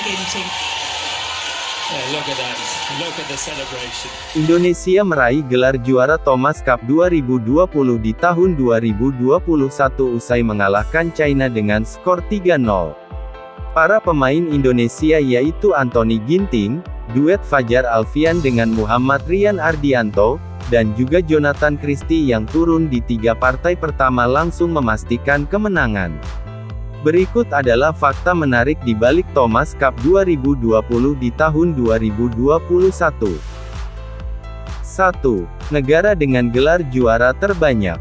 Ginting. Look at that. Look at the celebration. Indonesia meraih gelar juara Thomas Cup 2020 di tahun 2021 usai mengalahkan China dengan skor 3-0. Para pemain Indonesia yaitu Anthony Ginting, duet Fajar Alfian dengan Muhammad Rian Ardianto, dan juga Jonathan Christie yang turun di 3 partai pertama langsung memastikan kemenangan. Berikut adalah fakta menarik di balik Thomas Cup 2020 di tahun 2021. 1. Negara dengan gelar juara terbanyak.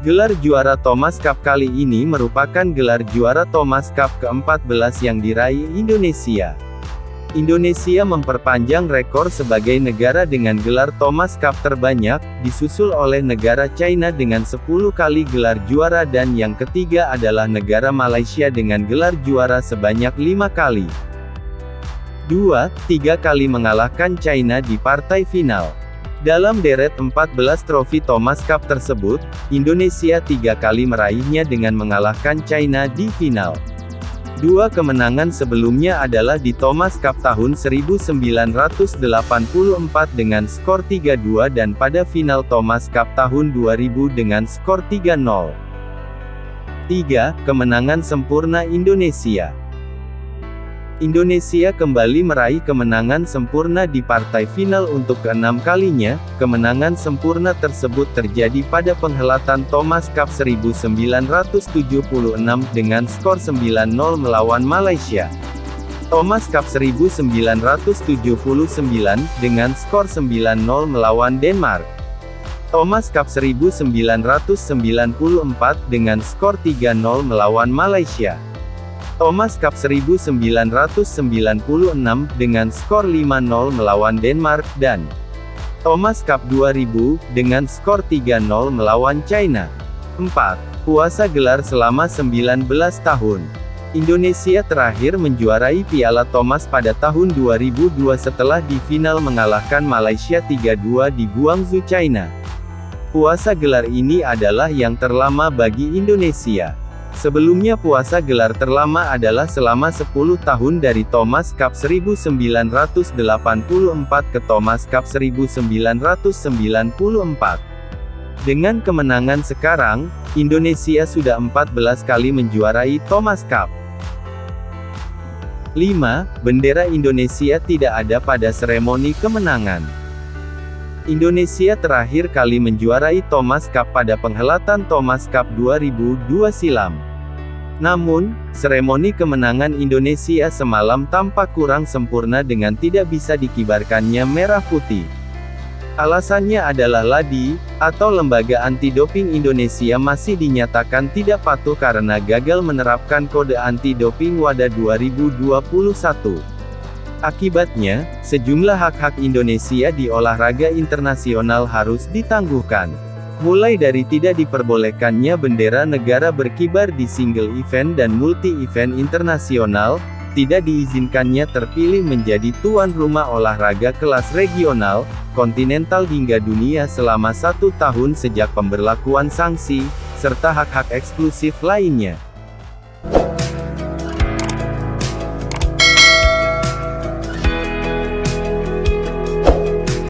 Gelar juara Thomas Cup kali ini merupakan gelar juara Thomas Cup ke-14 yang diraih Indonesia. Indonesia memperpanjang rekor sebagai negara dengan gelar Thomas Cup terbanyak, disusul oleh negara China dengan 10 kali gelar juara dan yang ketiga adalah negara Malaysia dengan gelar juara sebanyak 5 kali. 2. 3 kali mengalahkan China di partai final. Dalam deret 14 trofi Thomas Cup tersebut, Indonesia 3 kali meraihnya dengan mengalahkan China di final. 2 kemenangan sebelumnya adalah di Thomas Cup tahun 1984 dengan skor 3-2 dan pada final Thomas Cup tahun 2000 dengan skor 3-0. 3. Kemenangan sempurna Indonesia. Indonesia kembali meraih kemenangan sempurna di partai final untuk ke-6 kalinya. Kemenangan sempurna tersebut terjadi pada penghelatan Thomas Cup 1976 dengan skor 9-0 melawan Malaysia. Thomas Cup 1979 dengan skor 9-0 melawan Denmark. Thomas Cup 1994 dengan skor 3-0 melawan Malaysia. Thomas Cup 1996 dengan skor 5-0 melawan Denmark dan Thomas Cup 2000 dengan skor 3-0 melawan China. 4. Puasa gelar selama 19 tahun. Indonesia terakhir menjuarai Piala Thomas pada tahun 2002 setelah di final mengalahkan Malaysia 3-2 di Guangzhou, China. Puasa gelar ini adalah yang terlama bagi Indonesia. Sebelumnya puasa gelar terlama adalah selama 10 tahun dari Thomas Cup 1984 ke Thomas Cup 1994. Dengan kemenangan sekarang, Indonesia sudah 14 kali menjuarai Thomas Cup. 5. Bendera Indonesia tidak ada pada seremoni kemenangan. Indonesia terakhir kali menjuarai Thomas Cup pada penghelatan Thomas Cup 2002 silam. Namun, seremoni kemenangan Indonesia semalam tampak kurang sempurna dengan tidak bisa dikibarkannya merah putih. Alasannya adalah LADI, atau Lembaga Anti-Doping Indonesia masih dinyatakan tidak patuh karena gagal menerapkan kode anti-doping WADA 2021. Akibatnya, sejumlah hak-hak Indonesia di olahraga internasional harus ditangguhkan. Mulai dari tidak diperbolehkannya bendera negara berkibar di single event dan multi-event internasional, tidak diizinkannya terpilih menjadi tuan rumah olahraga kelas regional, kontinental hingga dunia selama 1 tahun sejak pemberlakuan sanksi, serta hak-hak eksklusif lainnya.